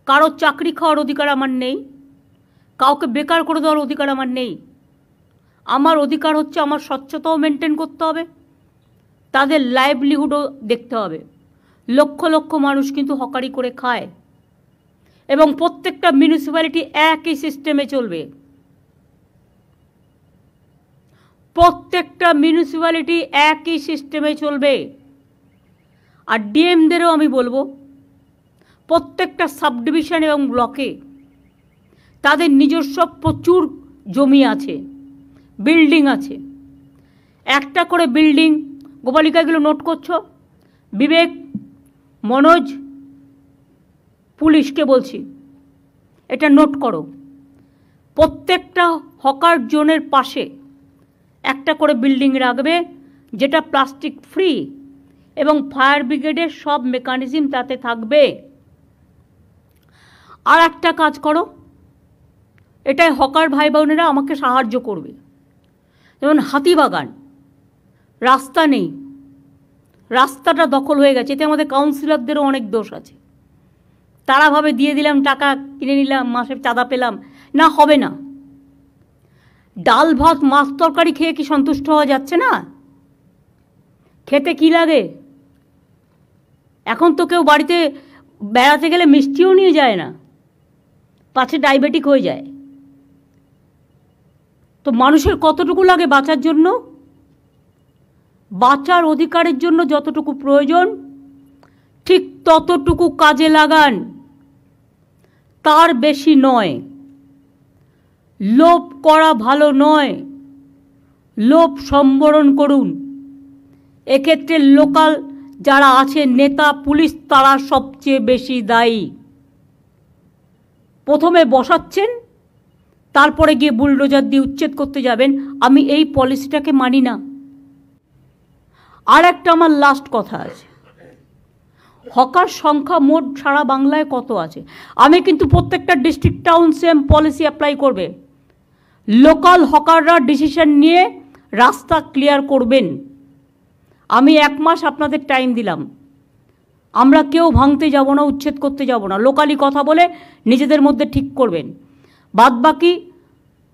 কারো চাকরি খাওয়ার অধিকার আমার নেই, কাউকে বেকার করে দেওয়ার অধিকার আমার নেই। আমার অধিকার হচ্ছে আমার স্বচ্ছতাও মেনটেন করতে হবে, তাদের লাইভলিহুডও দেখতে হবে। লক্ষ লক্ষ মানুষ কিন্তু হকারি করে খায় এবং প্রত্যেকটা মিউনিসিপ্যালিটি একই সিস্টেমে চলবে। প্রত্যেকটা মিউনিসিপ্যালিটি একই সিস্টেমে চলবে। আর ডিএমদেরও আমি বলবো, প্রত্যেকটা সাব ডিভিশন এবং ব্লকে তাদের নিজস্ব প্রচুর জমি আছে, বিল্ডিং আছে। একটা করে বিল্ডিং, গোপালিকা এগুলো নোট করছো, বিবেক, মনোজ, পুলিশকে বলছি এটা নোট করো। প্রত্যেকটা হকার জোনের পাশে একটা করে বিল্ডিং রাখবে, যেটা প্লাস্টিক ফ্রি, এবং ফায়ার ব্রিগেডের সব মেকানিজম তাতে থাকবে। আর একটা কাজ করো, এটাই হকার ভাই বোনেরা আমাকে সাহায্য করবে। যেমন হাতিবাগান, রাস্তা নেই, রাস্তাটা দখল হয়ে গেছে, এতে আমাদের কাউন্সিলরদেরও অনেক দোষ আছে। তারা ভাবে দিয়ে দিলাম, টাকা কিনে নিলাম, মাসে চাঁদা পেলাম, না, হবে না। ডাল ভাত মাছ তরকারি খেয়ে কি সন্তুষ্ট হওয়া যাচ্ছে না? খেতে কি লাগে? এখন তো কেউ বাড়িতে বেড়াতে গেলে মিষ্টিও নিয়ে যায় না, পাছে ডায়াবেটিক হয়ে যায়। তো মানুষের কতটুকু লাগে বাঁচার জন্য? বাঁচার অধিকারের জন্য যতটুকু প্রয়োজন ঠিক ততটুকু কাজে লাগান, তার বেশি নয়। লোভ করা ভালো নয়, লোভ সম্বরণ করুন। এক্ষেত্রে লোকাল যারা আছে, নেতা, পুলিশ, তারা সবচেয়ে বেশি দায়ী। প্রথমে বসাচ্ছেন, তারপরে গিয়ে বুলডোজার দিয়ে উচ্ছেদ করতে যাবেন। আমি এই পলিসিটাকে মানি না। আর একটা আমার লাস্ট কথা আছে, হকার সংখ্যা মোট সারা বাংলায় কত আছে? আমি কিন্তু প্রত্যেকটা district town same policy apply করবে। লোকাল হকাররা ডিসিশন নিয়ে রাস্তা ক্লিয়ার করবেন। আমি 1 মাস আপনাদের টাইম দিলাম, আমরা কেউ ভাঙতে যাব না, উচ্ছেদ করতে যাব না। লোকালি কথা বলে নিজেদের মধ্যে ঠিক করবেন। বাদবাকি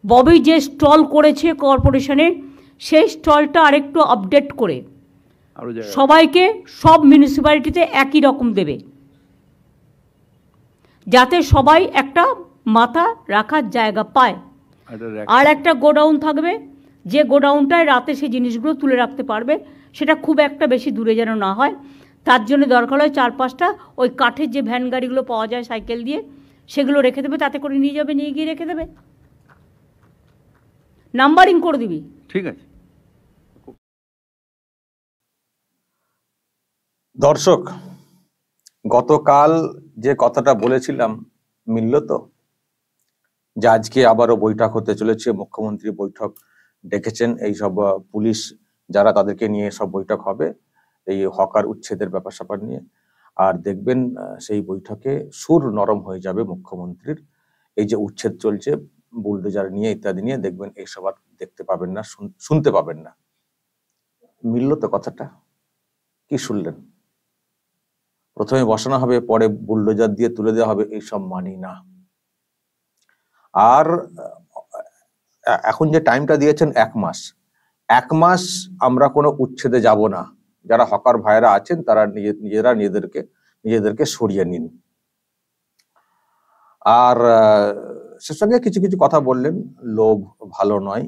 ববি যে স্টল করেছে কর্পোরেশনে, সেই স্টলটা আরেকটু আপডেট করে সবাইকে সব মিউনিসিপ্যালিটিতে একই রকম দেবে, যাতে সবাই একটা মাথা রাখার জায়গা পায়। আর একটা গোডাউন থাকবে, যে গোডাউনটায় রাতে সেই জিনিসগুলো তুলে রাখতে পারবে, সেটা খুব একটা বেশি দূরে যেন না হয়। তার জন্য দরকার হয় 4-5টা ওই কাঠের যে ভ্যান গাড়িগুলো পাওয়া যায় সাইকেল দিয়ে, সেগুলো রেখে দেবে, তাতে করে নিয়ে যাবে, নিয়ে গিয়ে রেখে দেবে, নাম্বারিং করে দিবি। ঠিক আছে দর্শক, গতকাল যে কথাটা বলেছিলাম মিলল তো? যে আজকে আবারও বৈঠক হতে চলেছে, মুখ্যমন্ত্রী বৈঠক ডেকেছেন। এই সব পুলিশ যারা, তাদেরকে নিয়ে সব বৈঠক হবে এই হকার উচ্ছেদের ব্যাপার স্যাপার নিয়ে। আর দেখবেন সেই বৈঠকে সুর নরম হয়ে যাবে মুখ্যমন্ত্রীর। এই যে উচ্ছেদ চলছে বুলডোজার নিয়ে ইত্যাদি নিয়ে, দেখবেন এইসব আর দেখতে পাবেন না, শুনতে পাবেন না। মিলল তো কথাটা? কি শুনলেন? প্রথমে বসানো হবে, পরে বুলডোজার দিয়ে তুলে দেওয়া হবে, এইসব মানি না। আর এখন যে টাইমটা দিয়েছেন 1 মাস, 1 মাস আমরা কোনো উচ্ছেদে যাব না। যারা হকার ভাইরা আছেন তারা নিজেরা নিজেদেরকে সরিয়ে নিন। আর সে সঙ্গে কিছু কিছু কথা বললেন, লোভ ভালো নয়,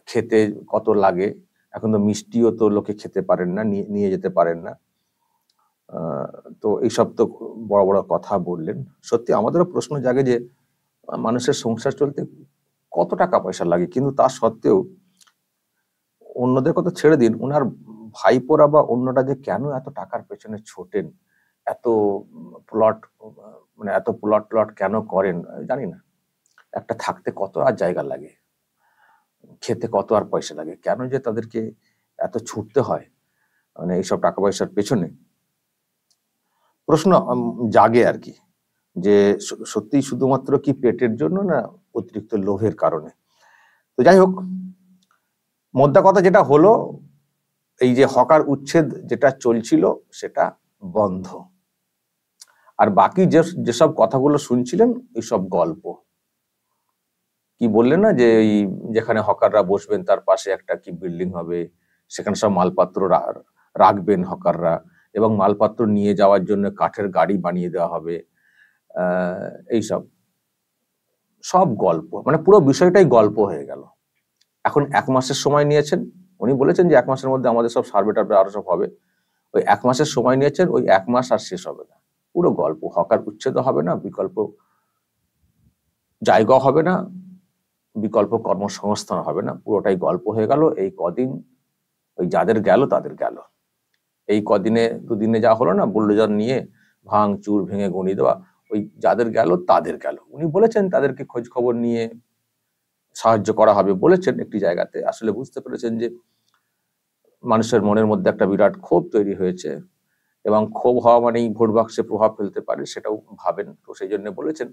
খেতে কত লাগে, এখন তো মিষ্টিও তো লোকে খেতে পারেন না, নিয়ে যেতে পারেন না। তো এইসব তো বড় বড় কথা বললেন। সত্যি আমাদেরও প্রশ্ন জাগে যে মানুষের সংসার চলতে কত টাকা পয়সা লাগে, কিন্তু তা সত্ত্বেও অন্যদের কথা ছেড়ে দিন, ওনার ভাইপোরা বা অন্যরা যে কেন এত টাকার পেছনে ছোটেন, এত প্লট, মানে এত প্লট কেন করেন জানি না। একটা থাকতে কত আর জায়গা লাগে, খেতে কত আর পয়সা লাগে, কেন যে তাদেরকে এত ছুটতে হয় মানে এইসব টাকা পয়সার পেছনে, প্রশ্ন জাগে আর কি। যে সত্যি শুধুমাত্র কি পেটের জন্য, না অতিরিক্ত লোভের কারণে? তো যাই হোক, মোদ্দা কথা যেটা হলো, এই যে হকার উচ্ছেদ যেটা চলছিল সেটা বন্ধ। আর বাকি যেসব কথাগুলো শুনছিলেন এইসব গল্প। কি বললেন না যে এই যেখানে হকাররা বসবেন তার পাশে একটা কি বিল্ডিং হবে, সেখানে সব মালপত্র রাখবেন হকাররা, এবং মালপত্র নিয়ে যাওয়ার জন্য কাঠের গাড়ি বানিয়ে দেওয়া হবে, এইসব সব গল্প, মানে পুরো বিষয়টাই গল্প হয়ে গেল। এখন 1 মাসের সময় নিয়েছেন, উনি বলেছেন যে 1 মাসের মধ্যে আমাদের সব সার্ভে টার্ভে আরো সব হবে। ওই 1 মাসের সময় নিয়েছেন, ওই 1 মাস আর শেষ হবে না, পুরো গল্প। হকার উচ্ছেদ হবে না, বিকল্প জায়গা হবে না, বিকল্প কর্মসংস্থান হবে না, পুরোটাই গল্প হয়ে গেল। এই কদিন ওই যাদের গেল তাদের গেল। এই কদিনে দুদিনে যা হলো না, বুলডোজার নিয়ে ভাঙচুর ভেঙে গুঁড়িয়ে দেওয়া, ওই যাদের গেল তাদের গেল। উনি বলেছেন তাদেরকে খোঁজ খবর নিয়ে সাহায্য করা হবে বলেছেন একটি জায়গাতে। আসলে বুঝতে পেরেছেন যে মানুষের মনের মধ্যে একটা বিরাট ক্ষোভ তৈরি হয়েছে, এবং ক্ষোভ হওয়া মানেই ভোট বাক্সে প্রভাব ফেলতে পারে সেটাও ভাবেন। তো সেই জন্য বলেছেন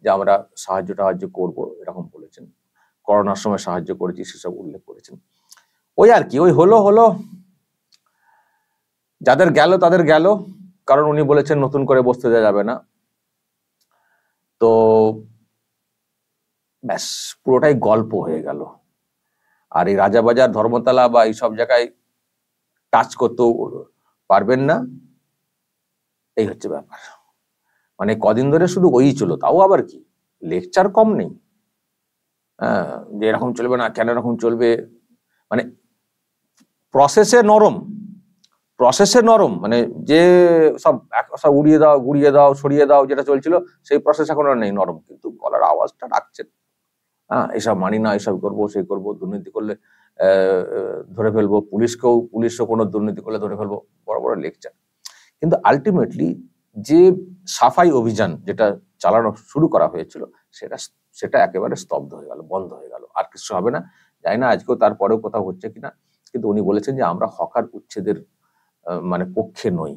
যে আমরা সাহায্য করব, এরকম বলেছেন। করোনার সময় সাহায্য করেছি সেসব উল্লেখ করেছেন। ওই আর কি, ওই হলো যাদের গেল তাদের গেল, কারণ উনি বলেছেন নতুন করে বসতে দেওয়া যাবে না। তো ব্যাস, পুরোটাই গল্প হয়ে গেল। আর এই রাজাবাজার, ধর্মতলা বা এইসব জায়গায় টাচ করতেও পারবেন না, এই হচ্ছে ব্যাপার। মানে কদিন ধরে শুধু ওই ছিল, তাও আবার কি লেকচার কম নেই। যে এরকম চলবে না, কেন এরকম চলবে, মানে প্রসেসে নরম, মানে যে সব উড়িয়ে দাও, গুড়িয়ে দাও, সরিয়ে দাও, যেটা চলছিল সেই প্রসেস এখন আর নেই, নরম। কিন্তু গলার আওয়াজটা রাখছেন, এসব মানি না, এসব করবো, সেই করবো, দুর্নীতি করলে ধরে ফেলবো, পুলিশও কোনো দুর্নীতি করলে ধরে ফেলবো, বড় বড় লেকচার। কিন্তু আলটিমেটলি যে সাফাই অভিযান যেটা চালানো শুরু করা হয়েছিল সেটা একেবারে স্তব্ধ হয়ে গেল, বন্ধ হয়ে গেল, আর কিছু হবে না। জানি না আজকেও তারপরেও কোথাও হচ্ছে কিনা, কিন্তু উনি বলেছেন যে আমরা হকার উচ্ছেদের মানে পক্ষে নই,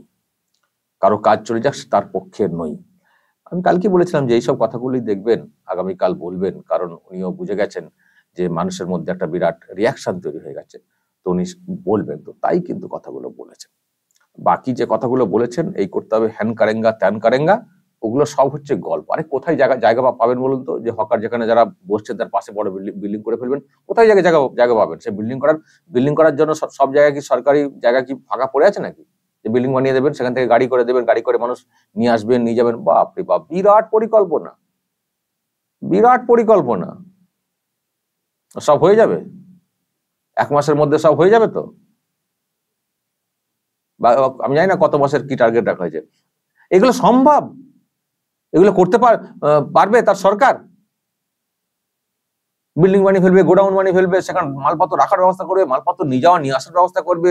কারো কাজ চলে যাক তার পক্ষে নই। আমি কালকে বলেছিলাম যে এইসব কথাগুলোই দেখবেন আগামীকাল বলবেন, কারণ উনিও বুঝে গেছেন যে মানুষের মধ্যে একটা বিরাট রিয়াকশন তৈরি হয়ে গেছে, তো উনি বলবেন। তো তাই কিন্তু কথাগুলো বলেছেন। বাকি যে কথাগুলো বলেছেন, এই করতে হবে, হ্যান কারেঙ্গা ত্যান কারেঙ্গা, ওগুলো সব হচ্ছে গল্প। আরে কোথায় জায়গা পাবেন বলুন তো, যে হকার যেখানে যারা বসছেন তার পাশে বড় বিল্ডিং করে ফেলবেন? কোথায় জায়গা পাবেন? সে বিল্ডিং করার জন্য সব জায়গায় কি সরকারি জায়গা কি ফাঁকা পড়ে আছে নাকি, যে বিল্ডিং বানিয়ে দেবেন, সেখান থেকে গাড়ি করে দেবেন, গাড়ি করে মানুষ নিয়ে আসবেন, নিয়ে যাবেন? বাপরে বাপ, বিরাট পরিকল্পনা। সব হয়ে যাবে 1 মাসের মধ্যে, সব হয়ে যাবে তো? বা আমি জানি না কত মাসের কি টার্গেট রাখা হয়েছে। এগুলো সম্ভব? এগুলো করতে পারবে তার সরকার? বিল্ডিং বানিয়ে ফেলবে, গোডাউন বানিয়ে ফেলবে, সেখানে মালপত্র রাখার ব্যবস্থা করবে, মালপত্র নিয়ে আসার ব্যবস্থা করবে,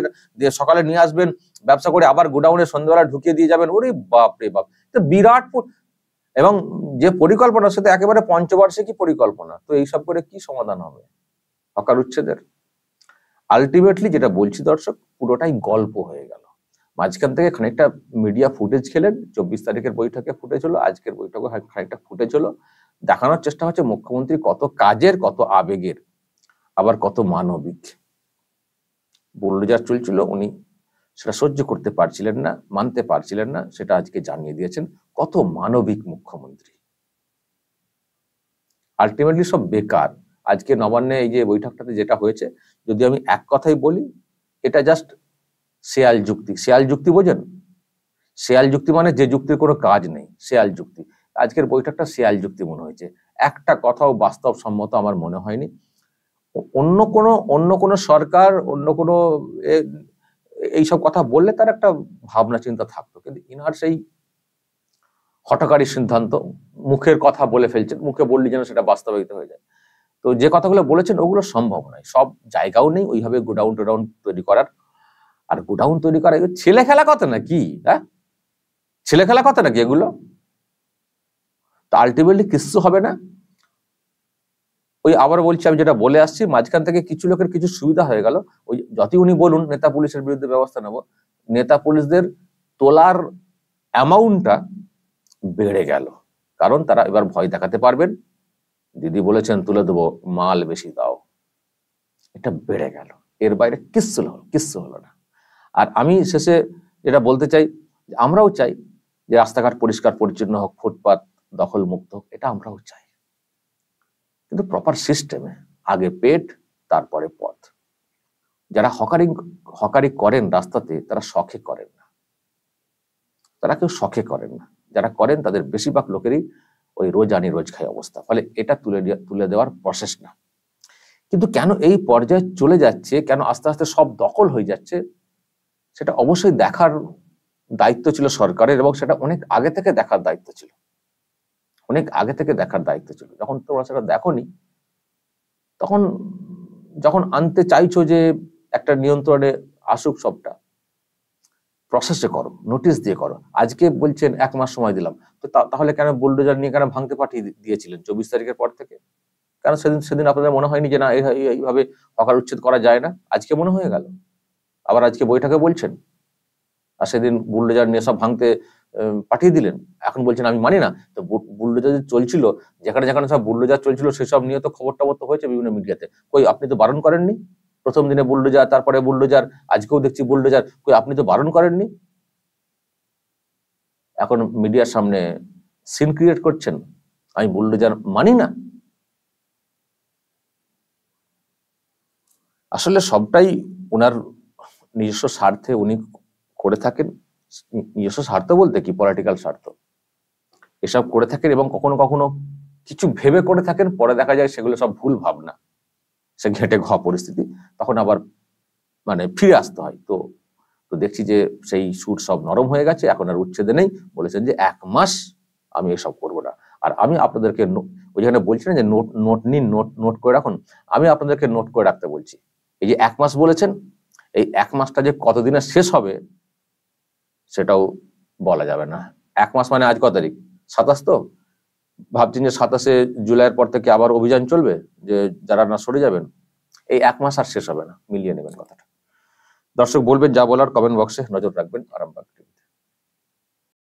সকালে নিয়ে আসবেন, ব্যবসা করে আবার গোডাউনে সন্ধ্যাবেলা ঢুকিয়ে দিয়ে যাবেন। ওরে বাপ রে বাপ, বিরাট। এবং যে পরিকল্পনা সেটা একেবারে পঞ্চবার্ষিকী পরিকল্পনা। তো এইসব করে কি সমাধান হবে হকার উচ্ছেদের? আলটিমেটলি যেটা বলছি দর্শক, পুরোটাই গল্প হয়ে গেল। মাঝখান থেকে খানিকটা মিডিয়া ফুটেজ খেলেন, 24 তারিখের বৈঠকে ফুটেজ হলো, আজকের বৈঠকে খানিকটা ফুটেজ হলো। দেখানোর চেষ্টা হচ্ছে মুখ্যমন্ত্রী কত কাজের, কত আবেগের, আবার কত মানবিক। বুলডোজার চলছিল, উনি সেটা সহ্য করতে পারছিলেন না, মানতে পারছিলেন না, সেটা আজকে জানিয়ে দিয়েছেন। কত মানবিক মুখ্যমন্ত্রী। আলটিমেটলি সব বেকার। আজকে নবান্নে এই যে বৈঠকটাতে যেটা হয়েছে, যদি আমি এক কথাই বলি, এটা জাস্ট শেয়াল যুক্তি বোঝেন? শেয়াল যুক্তি মানে যে যুক্তির কোনো কাজ নেই, শেয়াল যুক্তি। আজকের বৈঠকটা শেয়াল যুক্তি মনে হয়েছে। একটা কথাও বাস্তবসম্মত আমার মনে হয়নি। অন্য কোনো সরকার, অন্য কোনো এইসব কথা বললে তার একটা ভাবনা চিন্তা থাকতো, কিন্তু ইনার সেই হঠকারী সিদ্ধান্ত, মুখের কথা বলে ফেলছেন, মুখে বললি যেন সেটা বাস্তবায়িত হয়ে যায়। তো যে কথাগুলো বলেছেন ওগুলো সম্ভব নয়, সব জায়গাও নেই ওইভাবে গোডাউন টোডাউন তৈরি করার। আর গোডাউন তৈরি করা ছেলে খেলা কথা নাকি? ছেলে খেলা কথা নাকি এগুলো? তো আলটিমেটলি কিচ্ছু হবে না। ওই আবার বলছি, আমি যেটা বলে আসছি, মাঝখান থেকে কিছু লোকের কিছু সুবিধা হয়ে গেল। ওই যতই উনি বলুন নেতা পুলিশের বিরুদ্ধে ব্যবস্থা নেব, নেতা পুলিশদের তোলার অ্যামাউন্টটা বেড়ে গেল, কারণ তারা এবার ভয় দেখাতে পারবেন। দিদি বলেছেন তুলে দেবো, মাল বেশি দাও, এটা বেড়ে গেল। এর বাইরে কিচ্ছু হলো না। আর আমি শেষে যেটা বলতে চাই, আমরাও চাই যে রাস্তাঘাট পরিষ্কার পরিচ্ছন্ন হোক, ফুটপাত দখল মুক্ত হোক, এটা আমরাও চাই, কিন্তু প্রপার সিস্টেমে, আগে পেট তারপরে পথ। যারা হকারি করেন রাস্তাতে, তারা শখে করেন না, তারা কেউ শখে করেন না, যারা করেন তাদের বেশিরভাগ লোকেরই ওই রোজ আনি রোজ খাই অবস্থা, ফলে এটা তুলে দেওয়ার প্রসেস না। কিন্তু কেন এই পর্যায়ে চলে যাচ্ছে, কেন আস্তে আস্তে সব দখল হয়ে যাচ্ছে, সেটা অবশ্যই দেখার দায়িত্ব ছিল সরকারের, এবং সেটা অনেক আগে থেকে দেখার দায়িত্ব ছিল, অনেক আগে থেকে দেখার দায়িত্ব ছিল। যখন তোমরা সেটা দেখোনি, তখন যখন আনতে চাইছো যে একটা নিয়ন্ত্রণে আসুক, সবটা প্রসেসে করো, নোটিশ দিয়ে করো। আজকে বলছেন 1 মাস সময় দিলাম, তো তাহলে কেন বুলডোজার নিয়ে কেন ভাঙতে পাঠিয়ে দিয়েছিলেন 24 তারিখের পর থেকে? কেন সেদিন আপনাদের মনে হয়নি যে না, এইভাবে হকার উচ্ছেদ করা যায় না? আজকে মনে হয়ে গেল, আবার আজকে বৈঠকে বলছেন, আর সেদিন বুলডোজার নিয়ে সব ভাঙতে পাঠিয়ে দিলেন, এখন বলছেন আমি মানি না। তো বুলডোজার চলছিল, যেখানে যেখানে সব বুলডোজার চলছিল সেসব নিয়ে তো খবর টবর তো হয়েছে বিভিন্ন মিডিয়াতে, কই আপনি তো বারণ করেননি? প্রথম দিনে বুলডোজার, তারপরে বুলডোজার, আজকেও দেখছি বুলডোজার, কই আপনি তো বারণ করেননি? এখন মিডিয়ার সামনে সিন ক্রিয়েট করছেন, আমি বুলডোজার মানি না। আসলে সবটাই ওনার নিজস্ব স্বার্থে উনি করে থাকেন। নিজস্ব স্বার্থ বলতে কি, পলিটিক্যাল স্বার্থ, এসব করে থাকেন, এবং কখনো কখনো কিছু ভেবে করে থাকেন, পরে দেখা যায় সেগুলো সব ভুল ভাবনা, সে ঘেঁটে ঘ পরিস্থিতি, তখন আবার মানে ফিরে আসতে হয়। তো দেখছি যে সেই সুর সব নরম হয়ে গেছে, এখন আর উচ্ছেদে নেই, বলেছেন যে 1 মাস আমি এসব করবো না। আর আমি আপনাদেরকে ওই যেখানে বলছিলেন যে নোট নিন, নোট করে রাখুন, আমি আপনাদেরকে নোট করে রাখতে বলছি। এই যে 1 মাস বলেছেন, এই 1 মাসটা যে কতদিনে শেষ হবে সেটাও বলা যাবে না। 1 মাস মানে আজ কত তারিখ? 27। তো ভাবছেন যে 27শে জুলাইয়ের পর থেকে আবার অভিযান চলবে, যে যারা না সরে যাবেন, এই 1 মাস আর শেষ হবে না, মিলিয়ে নেবেন কথাটা। দর্শক বলবেন যা বলার কমেন্ট বক্সে, নজর রাখবেন আরামবাগ টিভি।